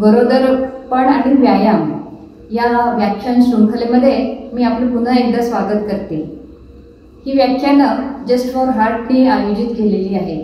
गरोदरपण आणि व्यायाम या व्याख्यान शृंखलेमध्ये मी आपलं पुन्हा एकदा स्वागत करते। ही व्याख्यानं जस्ट फॉर हार्टने आयोजित केलेली आहे।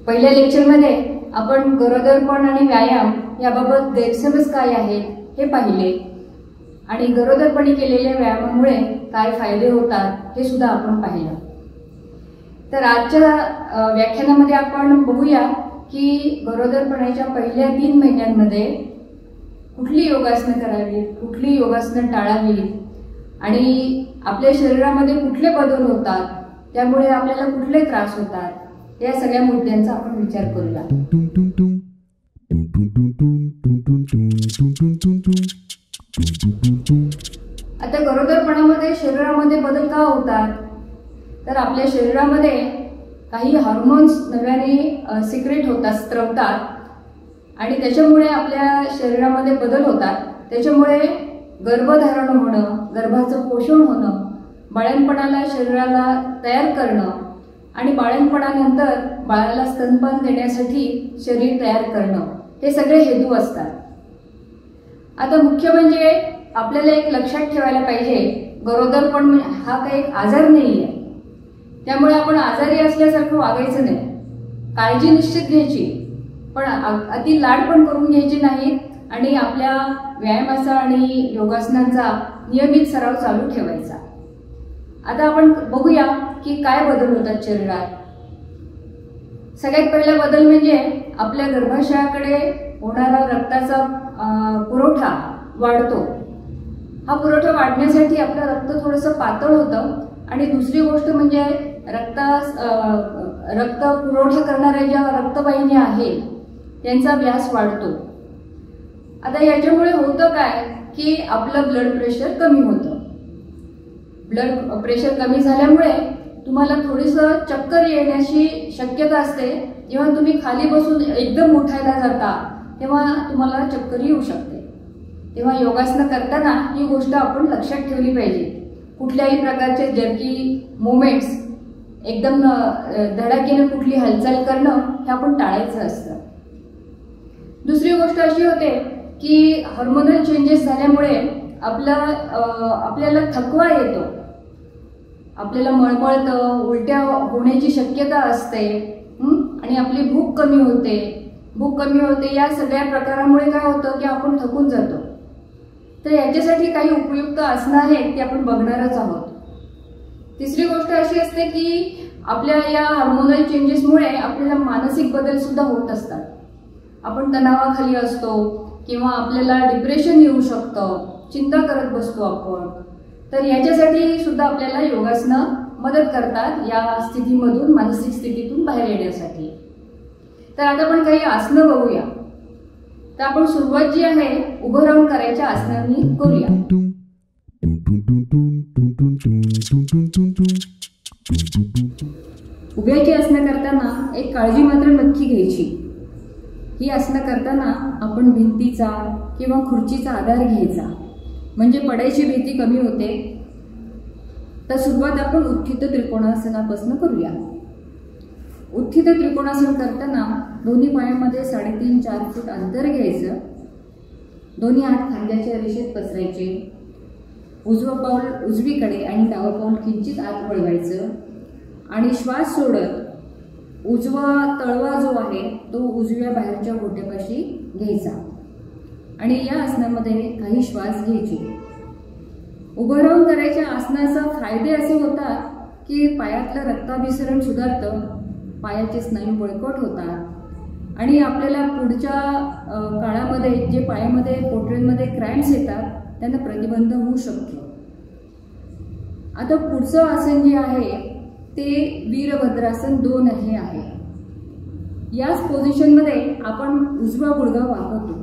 पहिल्या लेक्चरमध्ये आपण गरोदरपण आणि व्यायाम याबाबत गैरसमज काय आहेत हे पाहिले आणि गरोदरपणी केलेल्या व्यायामामुळे काय फायदे होतात हे सुद्धा आपण पाहिलं। तर आजच्या व्याख्यानामध्ये आपण बघूया की गरोदरपणाच्या पहिल्या 3 महिन्यांमध्ये कुठली योगासनं करावी, कुठली योगासनं टाळावी आणि आपल्या शरीरामध्ये कुठले बदल होतात, त्यामुळे आपल्याला कुठले त्रास होतात, या सगळ्या मुद्द्यांचा आपण विचार करूया। आता गरोदरपणामध्ये शरीरामध्ये बदल का होतात, तर आपल्या शरीरामध्ये काही हार्मोन्स नव्याने सिक्रेट होतात, स्त्रवतात आणि त्याच्यामुळे आपल्या शरीरामध्ये बदल होतात। त्याच्यामुळे गर्भधारण होणं, गर्भाचं पोषण होणं, बाळंतपणाला शरीराला तयार करणं आणि बाळंतपणानंतर बाळाला स्तनपान देण्यासाठी शरीर तयार करणं, हे सगळे हेतू असतात। आता मुख्य म्हणजे आपल्याला एक लक्षात ठेवायला पाहिजे, गरोदरपण हा काही आजार नाही आहे, त्यामुळे आपण आजारी असल्यासारखं वागायचं नाही। काळजी निश्चित घ्यायची, पण अति लाड पण करून घ्यायची नाही आणि आपल्या व्यायामाचा आणि योगासनांचा नियमित सराव चालू ठेवायचा। आता आपण बघूया की काय बदल होतात शरीरात। सगळ्यात पहिला बदल म्हणजे आपल्या गर्भाशयाकडे होणारा रक्ताचा पुरवठा वाढतो। हा पुरवठा वाढण्यासाठी आपलं रक्त थोडंसं पातळ होतं आणि दुसरी गोष्ट म्हणजे रक्त पुरवठा करणाऱ्या ज्या रक्तवाहिन्या आहेत त्यांचा व्यास वाढतो। आता याच्यामुळे होतं काय की आपलं ब्लड प्रेशर कमी होतं। ब्लड प्रेशर कमी झाल्यामुळे तुम्हाला थोडीसं चक्कर येण्याची शक्यता असते। जेव्हा तुम्ही खाली बसून एकदम उठायला जाता तेव्हा तुम्हाला चक्कर येऊ शकते। तेव्हा योगासनं करताना ही गोष्ट आपण लक्षात ठेवली पाहिजे। कुठल्याही प्रकारचे जर्की मुवमेंट्स, एकदम धडाकेने कुठली हालचाल करणं हे आपण टाळायचं असतं। दुसरी गोष्ट अशी होते की हार्मोनल चेंजेस झाल्यामुळे आपल्याला थकवा येतो, आपल्याला मळमळतं, उलट्या होण्याची शक्यता असते आणि आपली भूक कमी होते। भूक कमी होते या सगळ्या प्रकारामुळे काय होतं की आपण थकून जातो। तर याच्यासाठी काही उपयुक्त आसनं आहेत ते आपण बघणारच आहोत। तिसरी गोष्ट अशी असते की आपल्या या हार्मोनल चेंजेसमुळे आपल्याला मानसिक बदल सुद्धा होत असतात। आपण तणावाखाली असतो किंवा आपल्याला डिप्रेशन येऊ शकतं, चिंता करत बसतो आपण। तर याच्यासाठी सुद्धा आपल्याला योगासनं मदत करतात या स्थितीमधून, मानसिक स्थितीतून बाहेर येण्यासाठी। तर आता आपण काही आसनं बघूया। तर आपण सुरुवात जी आहे उभं राहून करायच्या आसनांनी करूया। उभ्याची आसनं करताना एक काळजी मात्र नक्की घ्यायची। ही आसनं करताना आपण भिंतीचा किंवा खुर्चीचा आधार घ्यायचा, म्हणजे पडायची भीती कमी होते। तर सुरुवात आपण उत्थित त्रिकोणासनापासून करूया। उत्थित त्रिकोणासन करताना दोन्ही पायामध्ये 3.5-4 फूट अंतर घ्यायचं। दोन्ही हात खांद्याच्या रेषेत पसरायचे। उजवं पाऊल उजवीकडे आणि डावं पाऊल किंचित आत वळवायचं आणि श्वास सोडत उजवा तळवा जो आहे तो उजव्या बाहेरच्या घोट्यापाशी घ्यायचा आणि या आसनामध्ये काही श्वास घ्यायचे। उभं राहून करायच्या आसनाचा फायदे असे होतात की पायातलं रक्ताभिसरण सुधारतं, पायाचे स्नायू बळकट होतात आणि आपल्याला पुढच्या काळामध्ये जे पायामध्ये पोटऱ्यांमध्ये क्रॅम्प्स येतात त्यांना प्रतिबंध होऊ शकतो। आता पुढचं आसन जे आहे ते वीरभद्रासन 2 हे आहे। याच पोझिशनमध्ये आपण उजवा गुडघा वाकवतो,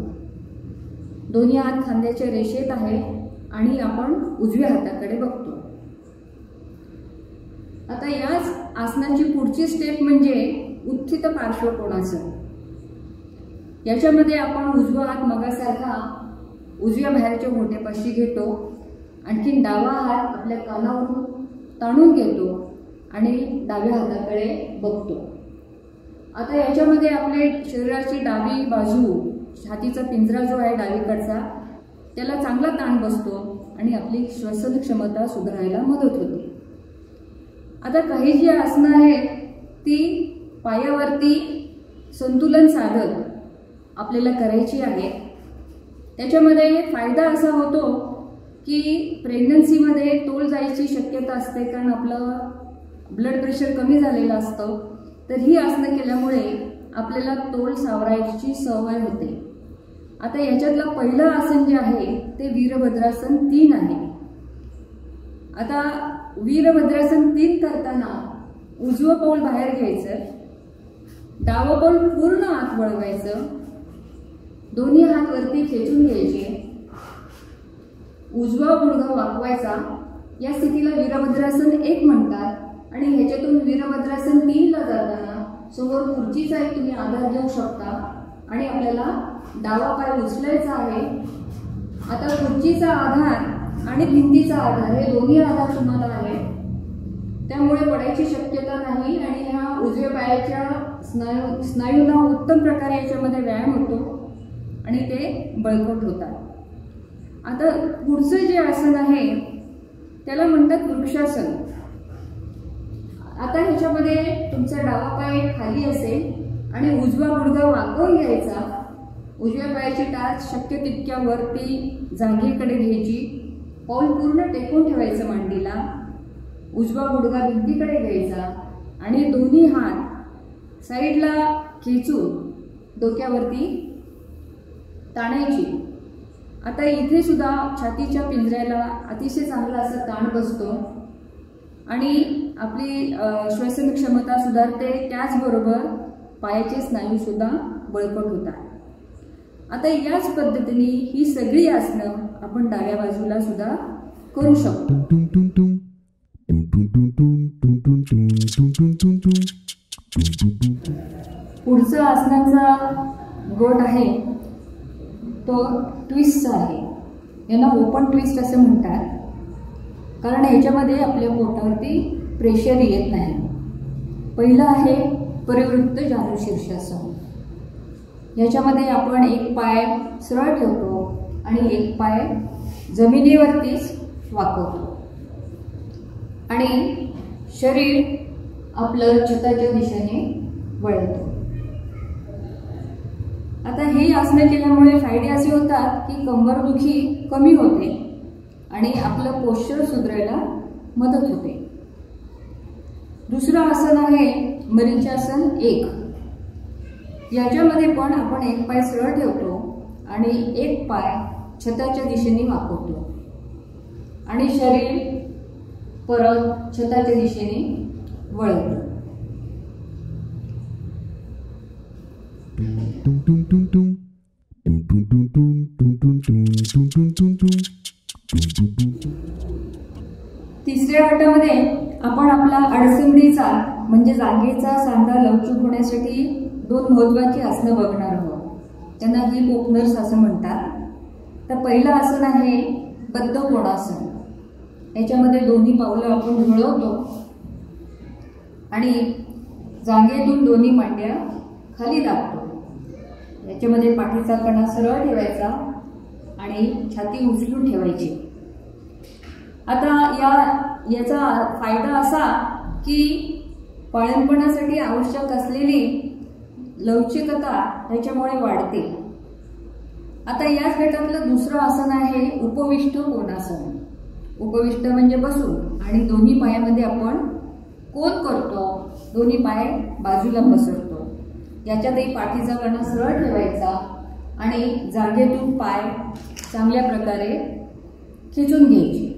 दोन्ही हात खांद्याच्या रेषेत आहे आणि आपण उजव्या हाताकडे बघतो। आता याच आसनाची पुढची स्टेप म्हणजे उत्थित पार्श्वकोणासन। याच्यामध्ये आपण उजवा हात मगासारखा उजव्या बाहेरच्या घोट्यापाशी घेतो, आणखीन डावा हात आपल्या कानावरून ताणून घेतो आणि डाव्या हाताकडे बघतो। आता याच्यामध्ये आपले शरीराची डावी बाजू छातीचा पिंजरा जो आहे डावीकडचा त्याला चांगला ताण बसतो आणि आपली श्वसन क्षमता सुधारायला मदत होते. आता काही जी आसनं आहेत ती पायावरती संतुलन साधत आपल्याला करायची आहे. त्याच्यामध्ये फायदा असा होतो की प्रेग्नन्सीमध्ये तोल जायची शक्यता असते, कारण आपलं ब्लड प्रेशर कमी झालेलं असतं. तर ही आसनं केल्यामुळे आपल्याला तोल सावरायची सवय होते. आता याच्यातलं पहिलं आसन जे आहे ते वीरभद्रासन 3 आहे. आता वीरभद्रासन 3 करताना उजवं पाऊल बाहेर घ्यायचं, डावं पाऊल पूर्ण आत वळवायचं, दोन्ही हात वरती खेचून घ्यायचे, उजवा गुडघा वाकवायचा. या स्थितीला वीरभद्रासन 1 म्हणतात. आणि ह्याच्यातून वीरभद्रासन 3 ला जाताना समोर खुर्चीचा एक तुम्ही आधार घेऊ शकता आणि आपल्याला डावा पाय उचलायचा आहे. आता खुर्चीचा आधार आणि भिंतीचा आधार हे दोन्ही आधार तुम्हाला आहे, त्यामुळे पडायची शक्यता नाही आणि ह्या उजव्या पायाच्या स्नायूंना उत्तम प्रकारे याच्यामध्ये व्यायाम होतो आणि ते बळकट होतात. आता पुढचं जे आसन आहे त्याला म्हणतात वृक्षासन. आता ह्याच्यामध्ये तुमचा डावा पाय खाली असेल आणि उजवा गुडघा वाकवून घ्यायचा. उजव्या पायाची टाच शक्य तितक्या वरती जागेकडे घ्यायची, पाऊल पूर्ण टेकून ठेवायचं मांडीला, उजवा गुडघा भिंतीकडे घ्यायचा आणि दोन्ही हात साईडला खेचून डोक्यावरती ताणायची. आता इथे सुद्धा छातीच्या पिंजऱ्याला अतिशय चांगला असा ताण बसतो आणि आपली श्वसन क्षमता सुधारते. त्याचबरोबर पायाचे स्नायू सुद्धा बळकट होतात. आता याच पद्धतीने ही सगळी आसनं आपण डाव्या बाजूला सुद्धा करू शकतो. पुढचा आसनाचा गट आहे तो ट्विस्टचा आहे. यांना ओपन ट्विस्ट असं म्हणतात, कारण ह्याच्यामध्ये आपल्या पोटावरती प्रेशर येत नाही. पहिलं आहे परिवृत्त जानु शीर्षासन. याच्यामध्ये आपण एक पाय सरळ ठेवतो आणि एक पाय जमिनीवरतीच वाकवतो आणि शरीर आपलं छताच्या दिशेने वळवतो. आता हे आसनं केल्यामुळे फायदे असे होतात की कंबरदुखी कमी होते आणि आपलं पोश्चर सुधारायला मदत होते. दुसरं आसन आहे मरीचासन 1. याच्यामध्ये पण आपण एक पाय सरळ ठेवतो आणि एक पाय छताच्या दिशेने वाकवतो आणि शरीर परत छताच्या दिशेने वळवतो. तिसऱ्या गटामध्ये आपण आपला अडसंधीचा म्हणजे जागेचा सांधा लवचिक होण्यासाठी 2 महत्त्वाची आसनं बघणार आहोत. त्यांना हिप ओपनर्स असं म्हणतात. तर पहिलं आसन आहे बद्ध कोणासन. याच्यामध्ये दोन्ही पावलं आपण जुळवतो आणि जागेतून दोन्ही मांड्या खाली दाबतो. याच्यामध्ये पाठीचा कणा सरळ ठेवायचा आणि छाती उचलून ठेवायची. आता याचा फायदा असा की पाळणपणासाठी आवश्यक असलेली लवचिकता त्याच्यामुळे वाढते. आता याच गटातलं दुसरं आसन आहे उपविष्ट कोणासन. उपविष्ट म्हणजे बसून आणि दोन्ही पायामध्ये आपण कोन करतो, दोन्ही पाय बाजूला पसरतो. याच्यातही पाठीचा कणा सरळ ठेवायचा आणि जागेतून पाय चांगल्या प्रकारे खिचून घ्यायचे.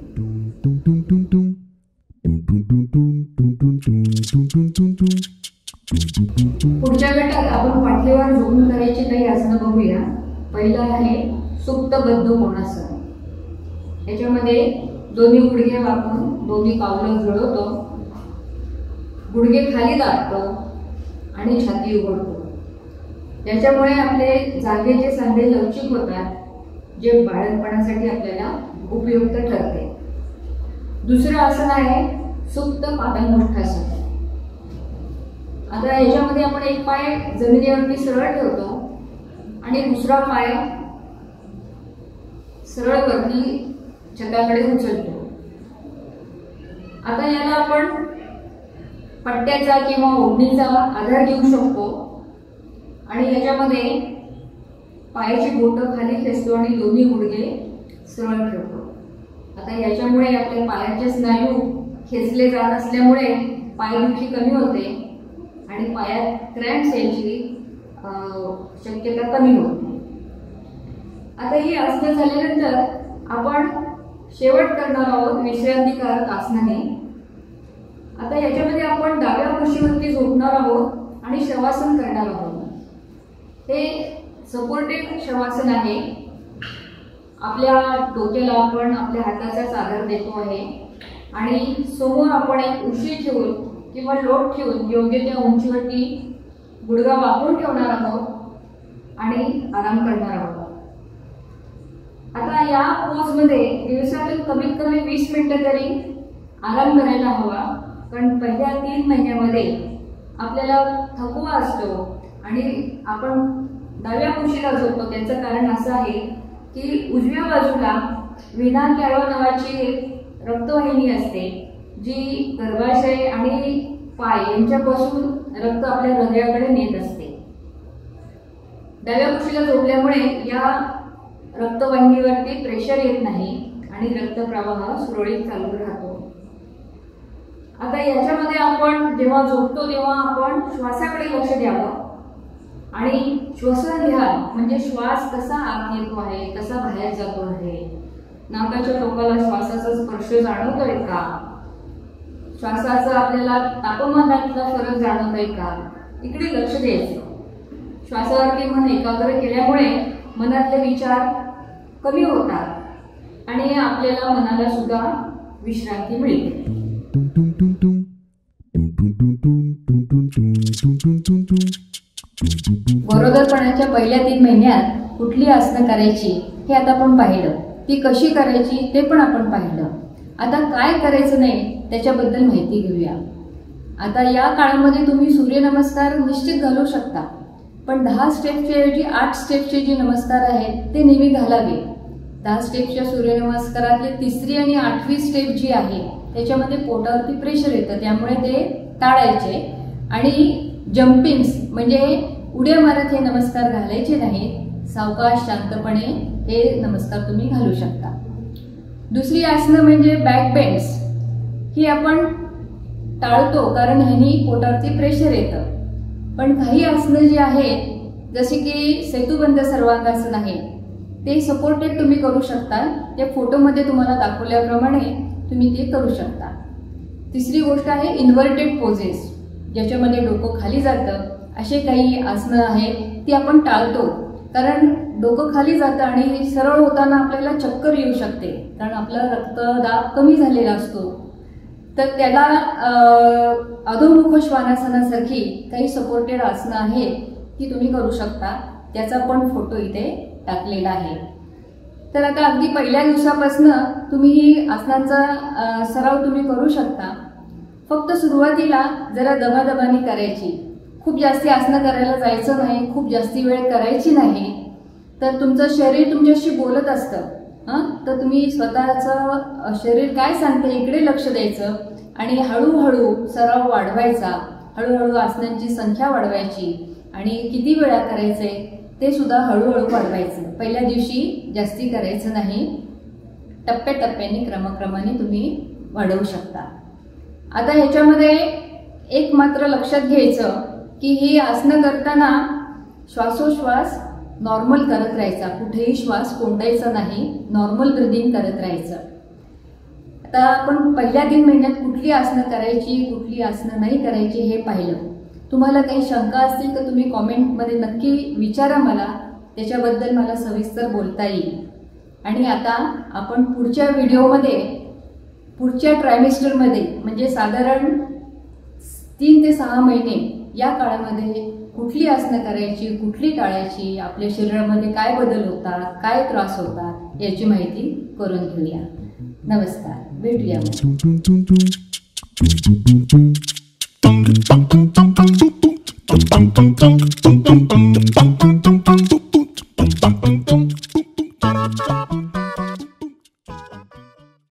पुढच्या गटात आपण पाठीवर झोपून करायची काही आसनं बघूया. पहिलं आहे सुप्तबद्ध कोणासन. याच्यामध्ये दोन्ही गुडघे वाकून दोन्ही पावलं जुळवतो, गुडघे खाली दाबतो आणि छाती उघडतो. याच्यामुळे आपले जागेचे सांधे लवचिक होतात, जे बाळंतपणासाठी आपल्याला उपयुक्त ठरते. दुसरं आसन आहे सुप्त पादांगुष्ठासन. आता याच्यामध्ये आपण एक पाय जमिनीवरती सरळ ठेवतो आणि दुसरा पाय सरळ वरती छताकडे उचलतो. आता याला आपण पट्ट्याचा किंवा ओढणीचा आधार घेऊ शकतो आणि याच्यामध्ये पायाची बोटं खाली खेचतो आणि दोन्ही गुडघे सरळ ठेवतो. आता याच्यामुळे आपल्या पायाचे स्नायू खेचले जात असल्यामुळे पायदुखी कमी होते आणि पायात क्रॅम्प्स यायची शक्यता कमी होते. आता ही आसनं झाल्यानंतर आपण शेवट करणार आहोत विश्रांतीकारक आसनाने. आता याच्यामध्ये आपण डाव्या कुशीवरती झोपणार आहोत आणि शवासन करणार आहोत. हे सपोर्टेड शवासन आहे. आपल्या डोक्याला आपण आपल्या हाताचाच आधार देतो आहे आणि समोर आपण एक उशी ठेवून किंवा लोट ठेवून योग्य त्या उंचीवरती गुडघा वाकून ठेवणार आहोत आणि आराम करणार आहोत. आता या पोजमध्ये दिवसातून कमीत कमी 20 मिनिटं तरी आराम करायला हवा. कारण पहिल्या 3 महिन्यामध्ये आपल्याला थकवा असतो आणि आपण डाव्या कुशीला झोपतो. त्याचं कारण असं आहे की उजव्या बाजूला विना कॅवा नावाची एक रक्तवाहिनी असते जी गर्भाशय आणि पाय यांच्यापासून रक्त आपल्या हृदयाकडे नेत असते. डाव्या कुशीला झोपल्यामुळे या रक्तवाहिनीवरती प्रेशर येत नाही आणि रक्तप्रवाह सुरळीत चालू राहतो. आता याच्यामध्ये आपण जेव्हा झोपतो तेव्हा आपण श्वासाकडे लक्ष द्यावं आणि श्वसन ध्यान म्हणजे श्वास कसा आत येतो आहे, कसा बाहेर जातो आहे, नाकाच्या टोकाला श्वासाचा स्पर्श जाणवतोय का, श्वासाचा आपल्याला तापमानातला फरक जाणवतोय का, इकडे लक्ष द्यायचं. श्वासावरती मन एकाग्र केल्यामुळे मनातले विचार कमी होतात आणि आपल्याला मनाला सुद्धा विश्रांती मिळते. गरोदरपणाच्या पहिल्या 3 महिन्यात कुठली आसनं करायची हे आता आपण पाहिलं. ती कशी करायची ते पण आपण पाहिलं. आता काय करायचं नाही त्याच्याबद्दल माहिती घेऊया. आता या काळामध्ये तुम्ही सूर्यनमस्कार निश्चित घालू शकता, पण 10 स्टेपच्या ऐवजी 8 स्टेपचे जे नमस्कार आहेत ते नेहमी घालावे. 10 स्टेपच्या सूर्यनमस्कारातली 3री आणि 8वी स्टेप जी आहे त्याच्यामध्ये पोटावरती प्रेशर येतं, त्यामुळे ते टाळायचे. आणि जम्पिंग्स म्हणजे उड्या मारत हे नमस्कार घालायचे नाहीत. सावकाश शांतपणे हे नमस्कार तुम्ही घालू शकता. दुसरी आसनं म्हणजे बॅक बेंड्स. ही आपण टाळतो कारण ह्यानी पोटावरती प्रेशर येतं. पण काही आसनं जी आहेत जसे की सेतुबंध सर्वांगासन आहे ते सपोर्टेड तुम्ही करू शकता. त्या फोटोमध्ये तुम्हाला दाखवल्याप्रमाणे तुम्ही ते करू शकता. तिसरी गोष्ट आहे इन्व्हर्टेड पोजेस, ज्याच्यामध्ये डोकं खाली जातं. असे काही आसनं आहेत ती आपण टाळतो कारण डोकं खाली जातं आणि सरळ होताना आपल्याला चक्कर येऊ शकते कारण आपला रक्तदाब कमी झालेला असतो. तर त्याला अधोमुख श्वानासनासारखी काही सपोर्टेड आसनं आहेत ती तुम्ही करू शकता. त्याचा पण फोटो इथे टाकलेला आहे. तर आता अगदी पहिल्या दिवसापासून तुम्ही ही आसनांचा सराव तुम्ही करू शकता. फक्त सुरुवातीला जरा दबादबाने करायची. खूप जास्ती आसनं करायला जायचं नाही, खूप जास्ती वेळ करायची नाही. तर तुमचं शरीर तुमच्याशी बोलत असतं. तर तुम्ही स्वतःचं शरीर काय सांगते इकडे लक्ष द्यायचं आणि हळूहळू सराव वाढवायचा. हळूहळू आसनांची संख्या वाढवायची आणि किती वेळा करायचे ते सुद्धा हळूहळू वाढवायचं. पहिल्या दिवशी जास्ती करायचं नाही, टप्प्याटप्प्याने क्रमक्रमाने तुम्ही वाढवू शकता. आता ह्याच्यामध्ये एक मात्र लक्षात घ्यायचं की ही आसनं करताना श्वासोश्वास नॉर्मल करत राहायचा. कुठेही श्वास कोंडायचा नाही, नॉर्मल ब्रीदिंग करत राहायचं. आता आपण पहिल्या 3 महिन्यात कुठली आसनं करायची कुठली आसनं नाही करायची हे पाहिलं. तुम्हाला काही शंका असतील तर तुम्ही कॉमेंटमध्ये नक्की विचारा मला, त्याच्याबद्दल मला सविस्तर बोलता येईल. आणि आता आपण पुढच्या व्हिडिओमध्ये पुढच्या ट्रायमेस्टरमध्ये म्हणजे साधारण 3 ते 6 महिने या काळामध्ये कुठली आसनं करायची कुठली टाळायची, आपल्या शरीरामध्ये काय बदल होतात, काय त्रास होतात याची माहिती करून घेऊया. नमस्कार, भेटूया.